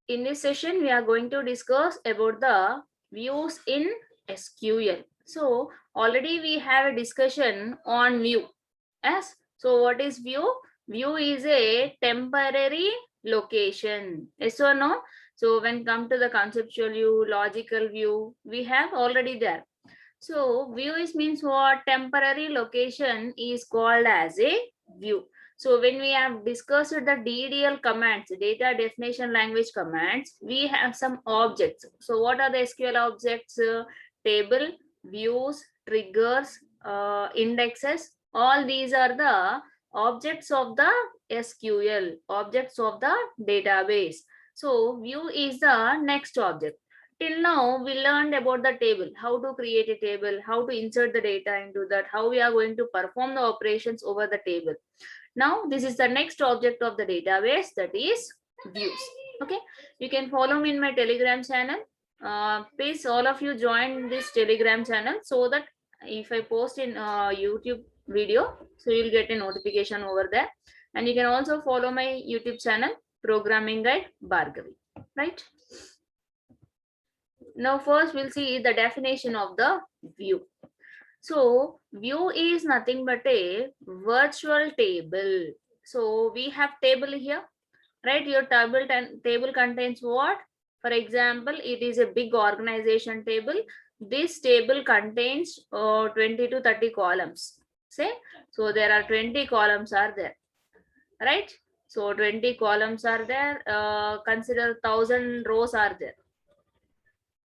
in this session, we are going to discuss about the views in SQL. So already we have a discussion on view. Yes. So what is view? View is a temporary location. Yes or no? So when come to the conceptual view, logical view, we have already there. So view is means what? Temporary location is called as a view. So when we have discussed the DDL commands, data definition language commands, we have some objects. So what are the SQL objects? Table, views, triggers, indexes. All these are the objects of the SQL, objects of the database. So view is the next object. Till now, we learned about the table, how to create a table, how to insert the data into that, how we are going to perform the operations over the table. Now, this is the next object of the database, that is views. Okay, you can follow me in my Telegram channel. Please, all of you join this Telegram channel so that if I post in YouTube video, so you'll get a notification over there. And you can also follow my YouTube channel, Programming Guide Bhargavi, right? Now first we'll see the definition of the view. So view is nothing but a virtual table. So we have table here, right? Your table contains what? For example, it is a big organization table. This table contains 20 to 30 columns. Say, so there are 20 columns are there, right? So 20 columns are there. Consider 1,000 rows are there.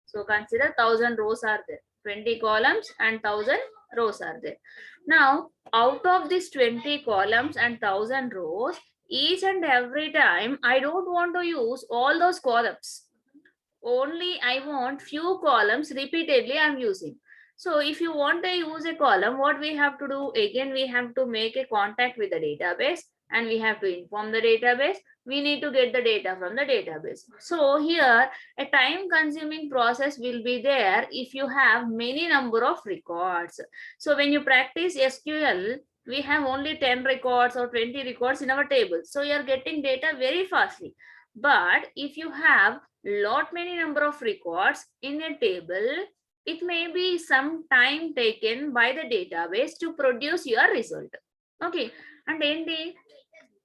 So consider 1,000 rows are there, 20 columns and 1,000 rows are there. Now, out of these 20 columns and 1,000 rows, each and every time, I don't want to use all those columns. Only I want few columns repeatedly I'm using. So if you want to use a column, what we have to do? Again, we have to make a contact with the database and we have to inform the database. We need to get the data from the database. So here, a time consuming process will be there if you have many number of records. So when you practice SQL, we have only 10 records or 20 records in our table. So you are getting data very fastly. But if you have lot many number of records in a table, it may be some time taken by the database to produce your result. Okay. And ఏంటి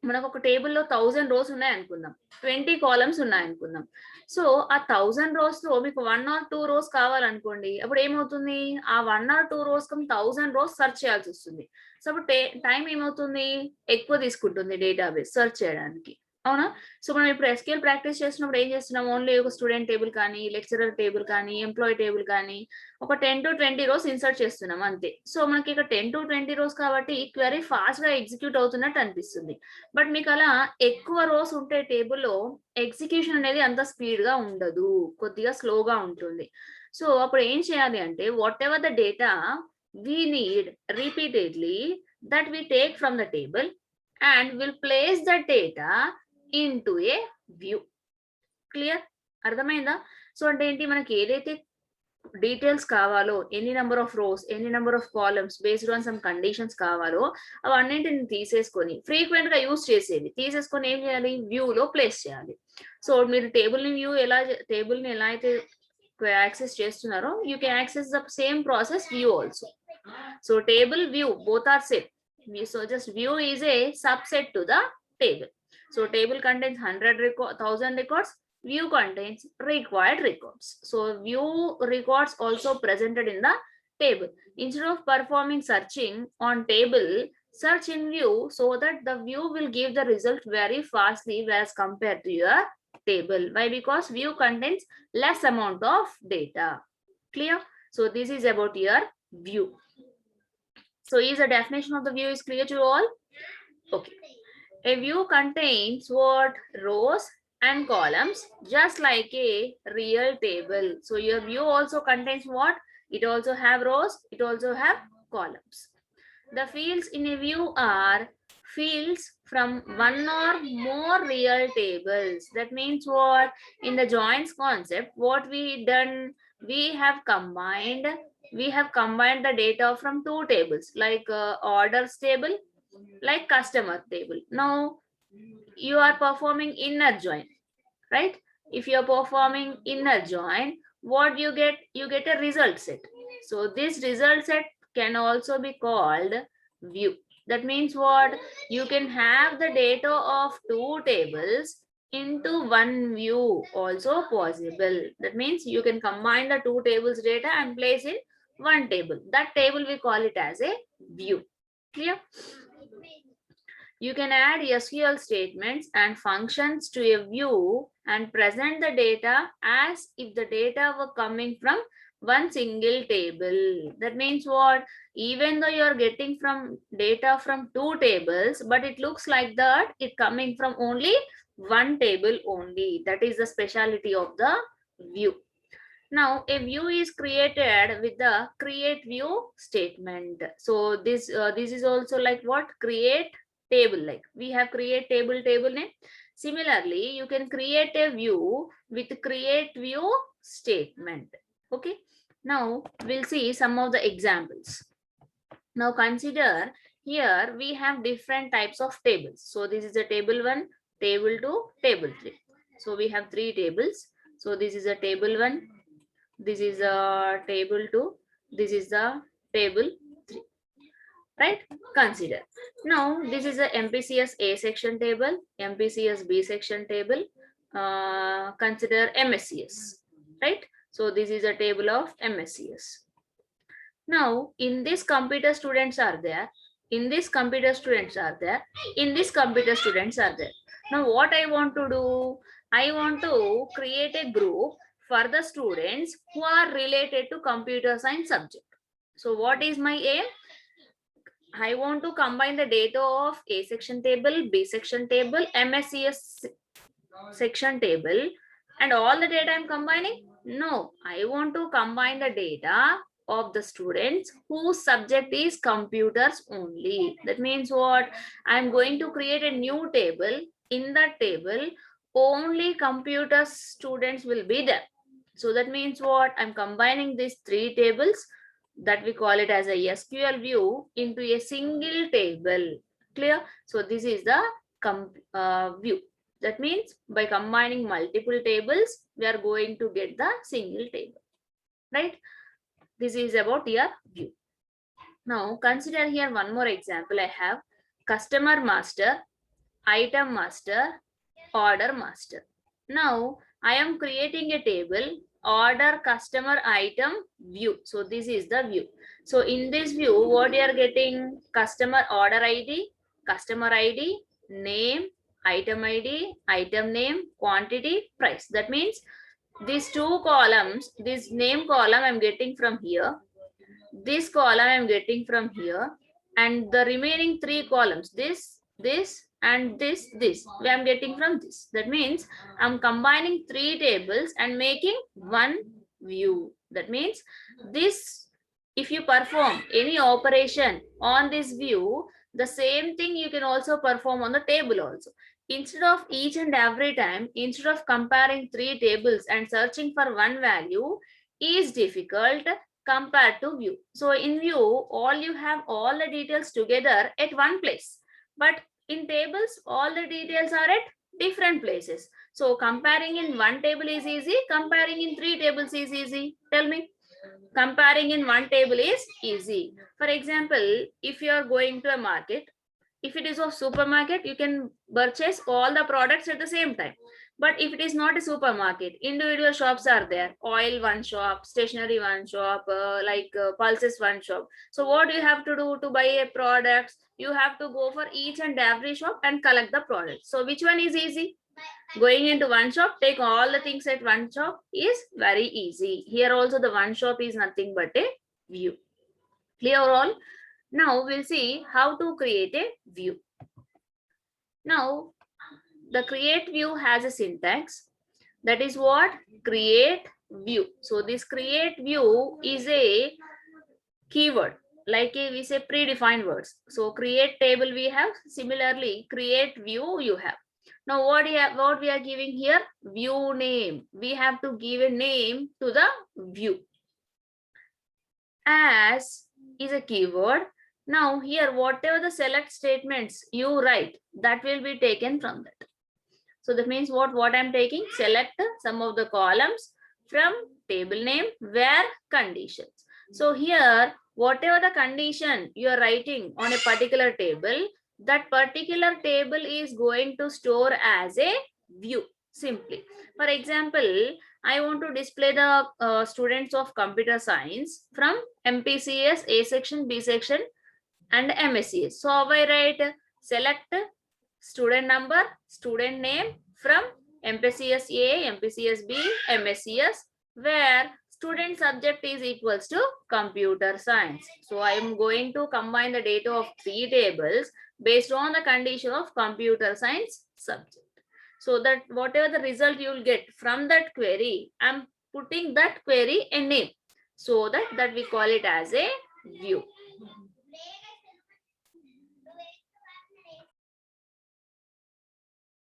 మనకు ఒక టేబుల్లో 1,000 rose ఉన్నాయి అనుకుందాం, 20 columns ఉన్నాయి అనుకుందాం. So ఆ 1,000 rose లో మీకు 1 or 2 రోస్ కావాలనుకోండి, అప్పుడు ఏమవుతుంది? ఆ 1 or 2 rows come 1,000 rows search చేయాల్సి వస్తుంది. సో అప్పుడు టైం ఏమవుతుంది? ఎక్కువ తీసుకుంటుంది డేటాబేస్ సెర్చ్ చేయడానికి. అవునా? సో మనం ఇప్పుడు ఎస్క్యూఎల్ ప్రాక్టీస్ చేసినప్పుడు ఏం చేస్తున్నాం? ఓన్లీ ఒక స్టూడెంట్ టేబుల్ కానీ, లెక్చరర్ టేబుల్ కానీ, ఎంప్లాయీ టేబుల్ కానీ ఒక 10 to 20 రోస్ ఇన్సర్ట్ చేస్తున్నాం అంతే. సో మనకి ఇక్కడ 10 to 20 రోస్ కాబట్టి క్వెరీ ఫాస్ట్ గా ఎగ్జిక్యూట్ అవుతున్నట్టు అనిపిస్తుంది. బట్ మీకు అలా ఎక్కువ రోస్ ఉంటే టేబుల్లో ఎగ్జిక్యూషన్ అనేది అంత స్పీడ్ గా ఉండదు, కొద్దిగా స్లోగా ఉంటుంది. సో అప్పుడు ఏం చేయాలి అంటే, what ever the data we need repeatedly, that we take from the table and will place the data into a view. Clear? అర్థమైందా? సో అంటే ఏంటి, మనకి ఏదైతే డీటెయిల్స్ కావాలో, ఎన్ని నెంబర్ ఆఫ్ రోస్, ఎన్ని number of columns based on some conditions కావాలో అవన్నింటిని తీసేసుకొని, ఫ్రీక్వెంట్ గా యూజ్ చేసేది తీసేసుకొని ఏం చేయాలి? వ్యూ లో ప్లేస్ చేయాలి. సో మీరు టేబుల్ ని ఎలా అయితే యాక్సెస్ చేస్తున్నారో, you can access the same process view also. So table, view both are same. So just view is a subset to the table. So table contains 1,000 records, view contains required records. So view records also presented in the table. Instead of performing searching on table, search in view, so that the view will give the result very fastly as compared to your table. Why? Because view contains less amount of data. Clear? So this is about your view. So is the definition of the view is clear to you all? Okay. A view contains what? Rows and columns, just like a real table. So your view also contains what? It also have rows, it also have columns. The fields in a view are fields from one or more real tables. That means what? In the joins concept, what we done? We have combined the data from two tables, like orders table, like customer table. Now you are performing inner join, right? if you're performing inner join, what you get? You get a result set. So this result set can also be called view. That means what? You can have the data of two tables into one view also possible. That means you can combine the two tables data and place in one table. That table we call it as a view. Clear? You can add SQL statements and functions to a view and present the data as if the data were coming from one single table. That means what? Even though you are getting from data from two tables, but it looks like that it coming from only one table only. That is the speciality of the view. Now a view is created with the create view statement. So this is also like what? Create table. Like we have create table name. Similarly, you can create a view with create view statement. Okay. Now we'll see some of the examples. Now consider here we have different types of tables. So this is a table 1, table 2, table 3. So we have three tables. So this is a table 1, this is a table 2, this is the table 3, right? Consider. Now this is a MPCS A section table, MPCS B section table. Consider MSCS, right? So this is a table of MSCS. Now in this computer students are there, in this computer students are there, in this computer students are there. Now what I want to do? I want to create a group for the students who are related to computer science subject. So what is my aim? I want to combine the data of A section table, B section table, MSCS section table, and all the data I'm combining? No, I want to combine the data of the students whose subject is computers only. That means what? I'm going to create a new table. In that table, only computer students will be there. So that means what? I'm combining these three tables, that we call it as a SQL view, into a single table. Clear? So this is the view. That means by combining multiple tables, we are going to get the single table, right? This is about your view. Now consider here one more example. I have customer master, item master, order master. Now I am creating a table, order customer item view. So this is the view. So in this view, what you are getting? Customer order ID, customer ID, name, item ID, item name, quantity, price. That means these two columns, this name column I'm getting from here, this column I'm getting from here, and the remaining three columns, this and this I'm getting from this. That means I'm combining three tables and making one view. That means this, if you perform any operation on this view, the same thing you can also perform on the table also. Instead of each and every time, instead of comparing three tables and searching for one value is difficult compared to view. So in view, all you have all the details together at one place. But in tables, all the details are at different places. So comparing in one table is easy, comparing in three tables is easy. Tell me. Comparing in one table is easy. For example, if you are going to a market, if it is a supermarket, you can purchase all the products at the same time. But if it is not a supermarket, individual shops are there. Oil one shop, stationery one shop, pulses one shop. So what you have to do to buy a product? You have to go for each and every shop and collect the product. So which one is easy? Going into one shop, take all the things at one shop is very easy. Here also the one shop is nothing but a view. Clear all? Now we'll see how to create a view. Now the create view has a syntax. That is what? Create view. So this create view is a keyword, like we say predefined words. So create table we have, similarly create view you have. Now what we are giving here? View name. We have to give a name to the view. As is a keyword. Now here whatever the select statements you write, that will be taken from that. So that means what I'm taking, select some of the columns from table name where conditions. So here, whatever the condition you are writing on a particular table, that particular table is going to store as a view simply. For example, I want to display the students of computer science from MPCS A section, B section and MSCS. So how I write, select student number, student name from MPCS A, MPCS B, MSCS, where student subject is equals to computer science. So I am going to combine the data of 3 tables based on the condition of computer science subject. So that whatever the result you will get from that query, I am putting that query a name, so that we call it as a view.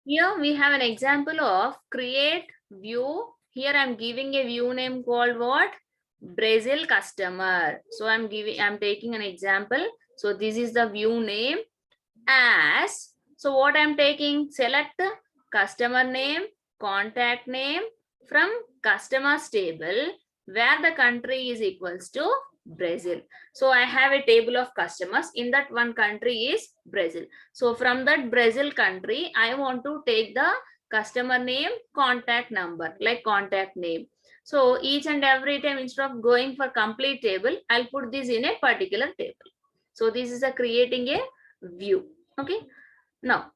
Here we have an example of create view. Here I'm giving a view name called what? Brazil customer. So I'm taking an example. So this is the view name as. So what I'm taking, select customer name, contact name from customers table where the country is equals to Brazil. So I have a table of customers. In that one country is Brazil. So from that Brazil country, I want to take the customer name, contact number, like contact name. So each and every time, instead of going for complete table, I'll put this in a particular table. So this is a creating a view. Okay. Now,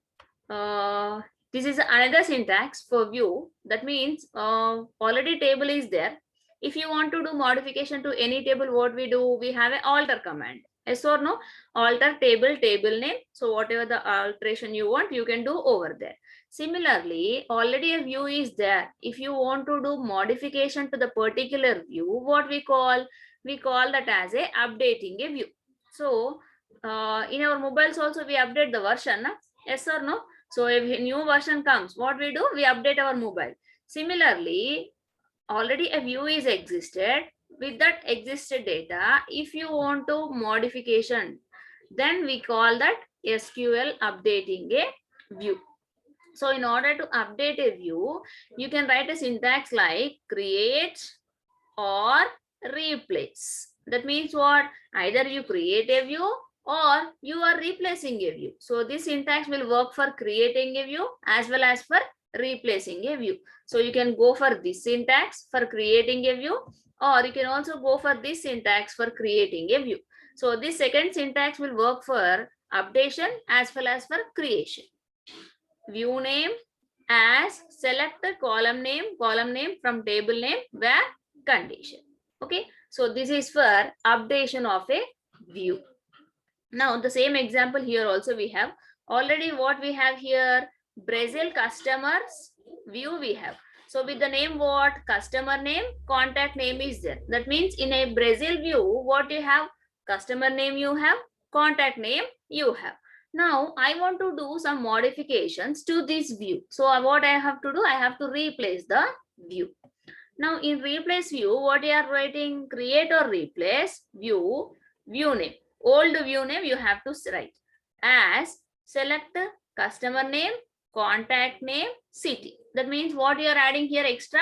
this is another syntax for view. That means already table is there. If you want to do modification to any table, what we do, we have an alter command. Yes or no? Alter table, table name. So whatever the alteration you want, you can do over there. Similarly, already a view is there. If you want to do modification to the particular view, what we call that as a updating a view. So in our mobiles also we update the version. Yes or no? So if a new version comes, what we do? We update our mobile. Similarly, already a view is existed. With that existed data, if you want to modification, then we call that SQL updating a view. So in order to update a view, you can write a syntax like create or replace. That means what? Either you create a view or you are replacing a view. So this syntax will work for creating a view as well as for replacing a view. So you can go for this syntax for creating a view, or you can also go for this syntax for creating a view. So this second syntax will work for updation as well as for creation. View name as, select the column name from table name where condition. Okay, so this is for updation of a view. Now the same example here also we have already what we have here, Brazil customers view we have. So with the name what? Customer name, contact name is there. That means in a Brazil view, what you have? Customer name you have, contact name you have. Now I want to do some modifications to this view. So what I have to do? I have to replace the view. Now in replace view, what you are writing? Create or replace view name. Old view name you have to write as, select customer name, contact name, city. That means what you are adding here extra?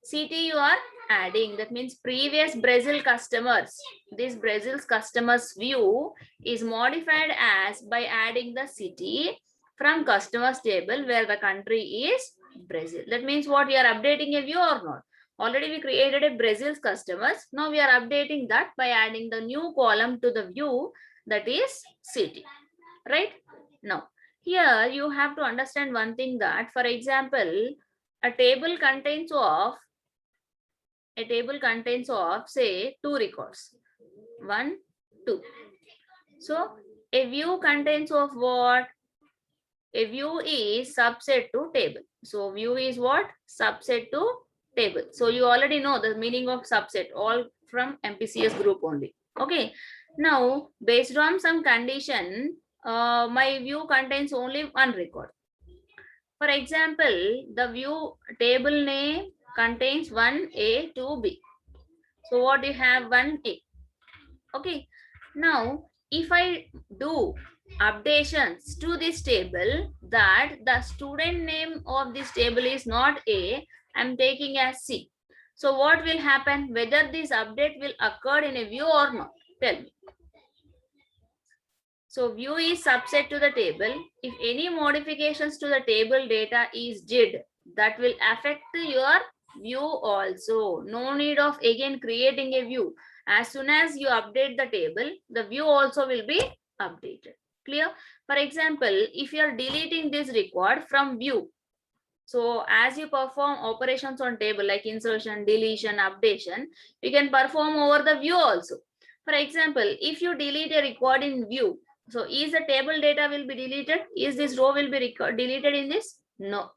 City you are adding. That means previous Brazil customers. This Brazil's customers view is modified as by adding the city from customers table where the country is Brazil. That means what you are updating a view or not? Already we created a Brazil's customers. Now we are updating that by adding the new column to the view, that is city, right? Now here you have to understand one thing, that for example, a table contains of say 2 records, 1, 2. So a view contains of what? A view is subset to table. So view is what? Subset to table. So you already know the meaning of subset, all from MPCS group only. Okay. Now based on some condition, my view contains only 1 record. For example, the view table name contains 1A, 2B. So what you have? 1A. Okay. Now if I do updations to this table that the student name of this table is not A, I'm taking as C. So what will happen? Whether this update will occur in a view or not? Tell me. So view is subset to the table. If any modifications to the table data is did, that will affect your view also. No need of again creating a view. As soon as you update the table, the view also will be updated. Clear? For example, if you are deleting this record from view, so as you perform operations on table like insertion, deletion, updation, you can perform over the view also. For example, if you delete a record in view, so is the table data will be deleted? Is this row will be deleted in this? No.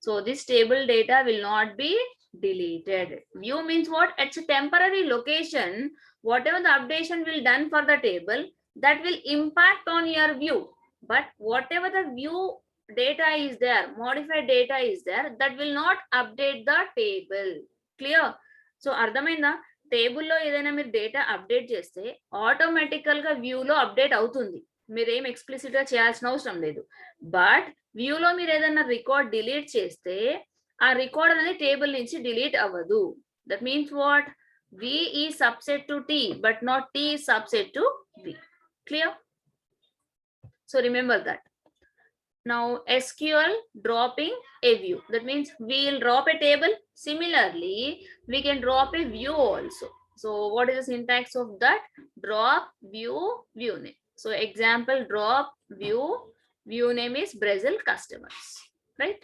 So this table data will not be deleted. View means what? It's a temporary location. Whatever the updation will done for the table, that will impact on your view. But whatever the view data is there, modified data is there, that will not update the table. Clear? So అర్థమైందా? టేబుల్లో ఏదైనా మీరు data update చేస్తే ఆటోమేటికల్ గా వ్యూలో update అవుతుంది. మీరేం explicit గా చేయాల్సిన అవసరం లేదు. బట్ వ్యూలో మీరు ఏదైనా రికార్డ్ డిలీట్ చేస్తే ఆ రికార్డ్ అనేది టేబుల్ నుంచి డిలీట్ అవ్వదు. That means what? V is subset to T, but not T is subset to V. Clear? So remember that. Now SQL dropping a view. That means we will drop a table. Similarly, we can drop a view also. So what is the syntax of that? Drop view, view name. So example, drop view, view name is Brazil customers, right?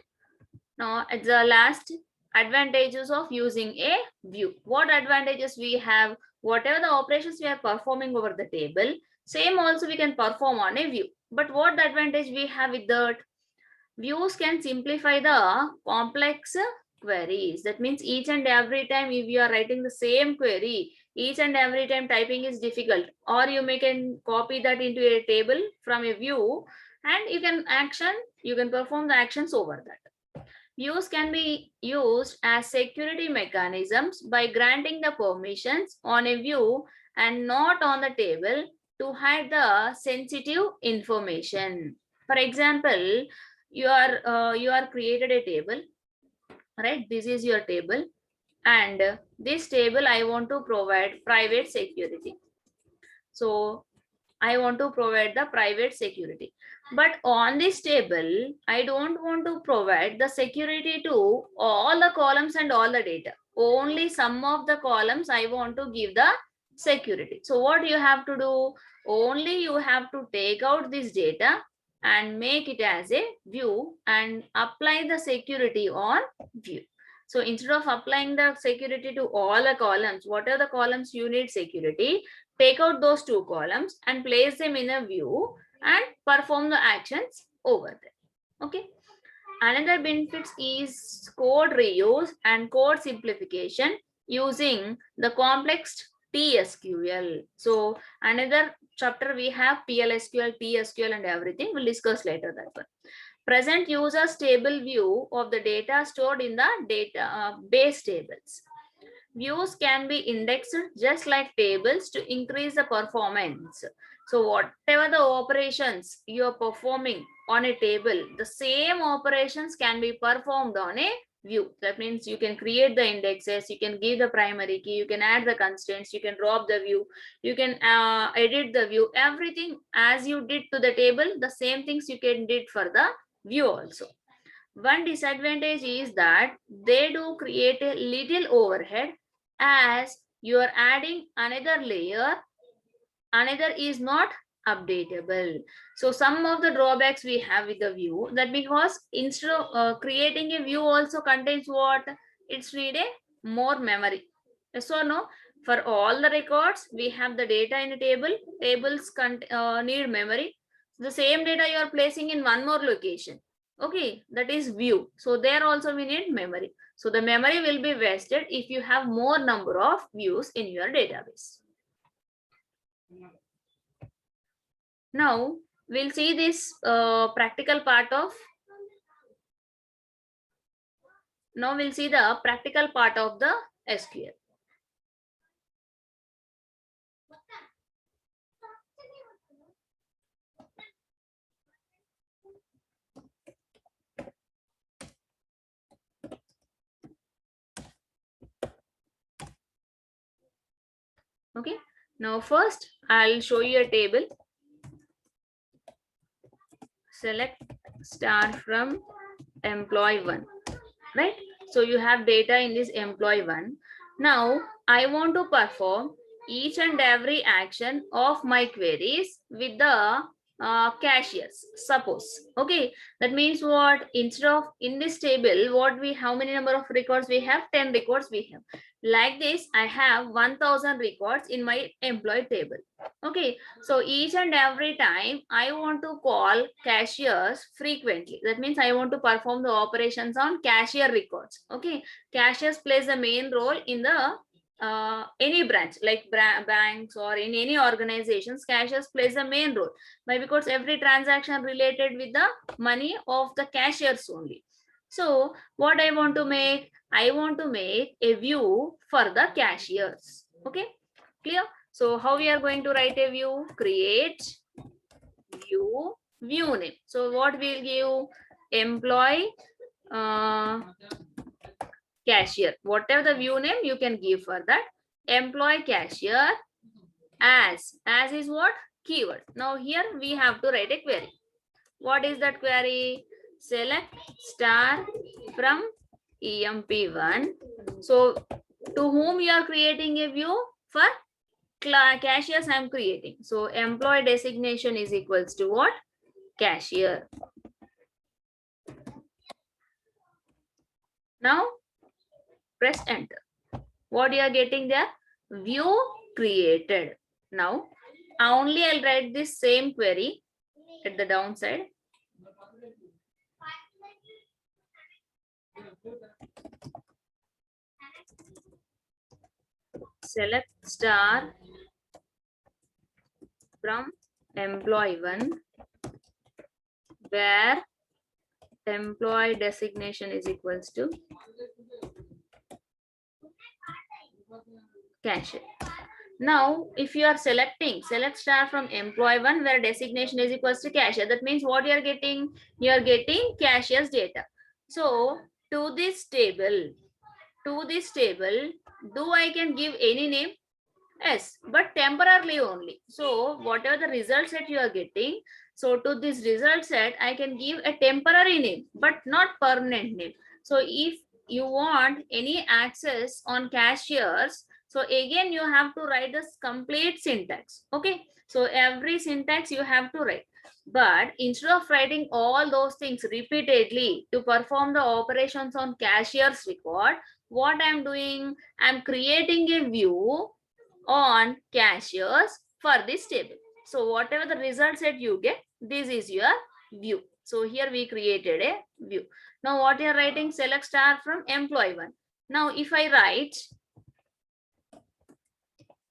Now at the last, advantages of using a view. What advantages we have? Whatever the operations we are performing over the table, same also we can perform on a view. But what the advantage we have with that? Views can simplify the complex queries. That means each and every time if you are writing the same query, each and every time typing is difficult, or you can copy that into a table from a view and you can perform the actions over that. Views can be used as security mechanisms by granting the permissions on a view and not on the table to hide the sensitive information. For example, you are created a table, right? This is your table, and this table I want to provide private security. So I want to provide the private security. But on this table, I don't want to provide the security to all the columns and all the data. Only some of the columns I want to give the security. So what you have to do? Only you have to take out this data and make it as a view and apply the security on view. So instead of applying the security to all the columns, what are the columns you need security? Take out those two columns and place them in a view and perform the actions over there. Okay. Another benefit is code reuse and code simplification using the complex TSQL. So another chapter we have PLSQL, TSQL and everything. We'll discuss later that one. Present user's table view of the data stored in the data base tables. Views can be indexed just like tables to increase the performance. So whatever the operations you are performing on a table, the same operations can be performed on a view. That means you can create the indexes, you can give the primary key, you can add the constraints, you can drop the view, you can edit the view, everything as you did to the table, the same things you can did for the view also. One disadvantage is that they do create a little overhead as you are adding another layer, another is not updatable. So some of the drawbacks we have with the view, that because instead of creating a view also contains what? It's need a more memory. Yes or no? For all the records, we have the data in a table. Tables need memory. The same data you are placing in one more location. Okay, that is view. So there also we need memory. So the memory will be wasted if you have more number of views in your database. Now we'll see this practical part of. Now we'll see the practical part of the SQL. Now first I'll show you a table. Select star from employee 1, right? So you have data in this employee 1. Now I want to perform each and every action of my queries with the cashiers, suppose. Okay, that means what? Instead of in this table, what we, how many number of records we have? 10 records we have. Like this, I have 1000 records in my employee table. Okay, so each and every time I want to call cashiers frequently, that means I want to perform the operations on cashier records. Okay, cashiers plays a main role in the any branch, like banks or in any organizations. Cashiers plays a main role. Why? Because every transaction related with the money of the cashiers only. So what I want to make? I want to make a view for the cashiers. Okay, clear? So how we are going to write a view? Create view, view name. So what we'll give? Employee cashier. Whatever the view name you can give for that. Employee cashier as is what? Keyword. Now here we have to write a query. What is that query? Select star from EMP1. So to whom you are creating a view? For cashiers I am creating. So employee designation is equals to what? Cashier. Now press enter. What you are getting there? View created. Now only I'll write this same query at the downside. Select star from employee 1 where employee designation is equals to cashier. Now if you are selecting, select star from employee 1 where designation is equals to cashier, that means what you are getting? You are getting cashier's data. So to this table, do I can give any name? Yes, but temporarily only. So whatever the result set you are getting, so to this result set I can give a temporary name but not permanent name. So if you want any access on cashiers, so again you have to write this complete syntax. Okay, so every syntax you have to write. But instead of writing all those things repeatedly to perform the operations on cashier's record, what I'm doing? I'm creating a view on cashiers for this table. So whatever the result set you get, this is your view. So here we created a view. Now what you are writing? Select star from employee 1. Now if I write,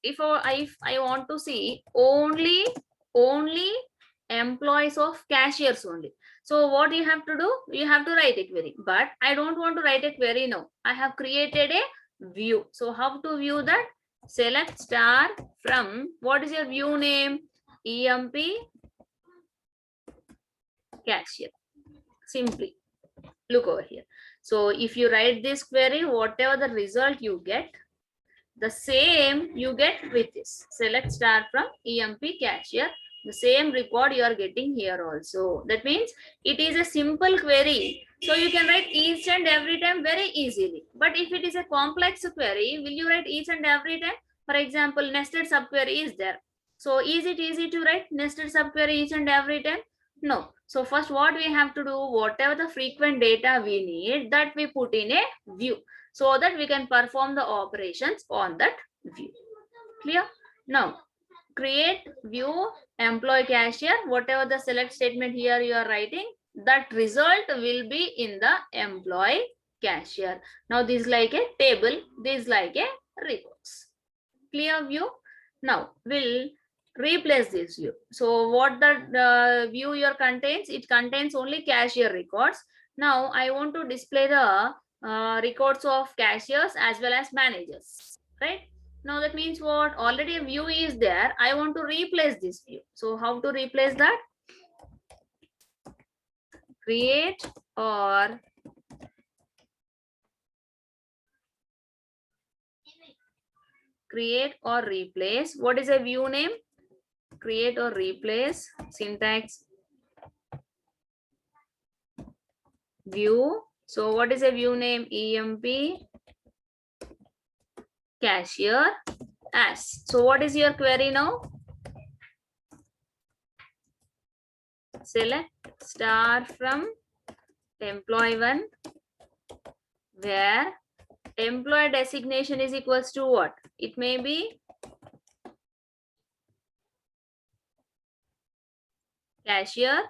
if I want to see only employees of cashiers only. So what you have to do? You have to write a query. But I don't want to write a query now. I have created a view. So how to view that? Select star from, what is your view name? EMP cashier. Simply look over here. So if you write this query, whatever the result you get, the same you get with this. Select star from EMP cashier. The same record you are getting here also. That means it is a simple query. So you can write each and every time very easily. But if it is a complex query, will you write each and every time? For example, nested subquery is there. So is it easy to write nested subquery each and every time? No. So first what we have to do, whatever the frequent data we need, that we put in a view, so that we can perform the operations on that view. Clear? Now create view employee cashier. Whatever the select statement here you are writing, that result will be in the employee cashier. Now this is like a table, this is like a records. Clear view? Now we'll replace this view. So what the view here contains? It contains only cashier records. Now I want to display the records of cashiers as well as managers, right? Now that means what? Already a view is there. I want to replace this view. So how to replace that? Create or create or replace. What is a view name? Create or replace. Syntax view. So what is a view name? EMP cashier as. So what is your query now? Select star from employee 1 where employee designation is equals to what? It may be cashier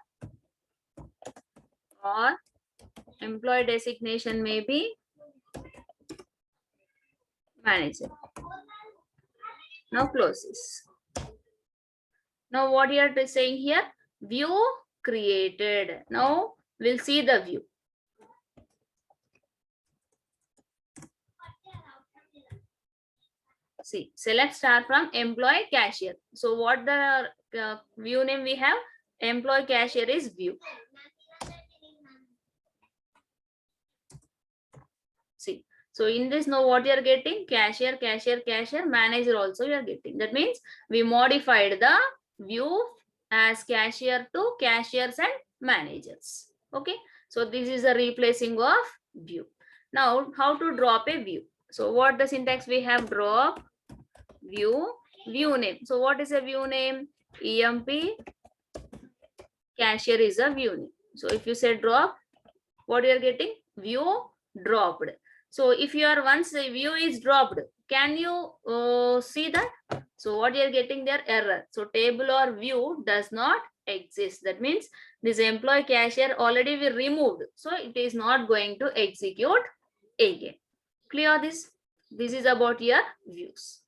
or employee designation may be manager. Now close this. Now what you are saying here? View created. Now we'll see the view. See, select star from employee cashier. So what the view name we have? Employee cashier is view. See, so in this now what you are getting? Cashier, cashier, cashier, manager also you are getting. That means we modified the view as cashier to cashiers and managers. Okay, so this is a replacing of view. Now how to drop a view? So what the syntax we have? Drop view, view name. So what is a view name? EMP cashier is a view name. So if you say drop, what you are getting? View dropped. So if your once the view is dropped, can you see that? So what you are getting there? Error. So table or view does not exist. That means this employee cashier already we removed. So it is not going to execute again. Clear this? This is about your views.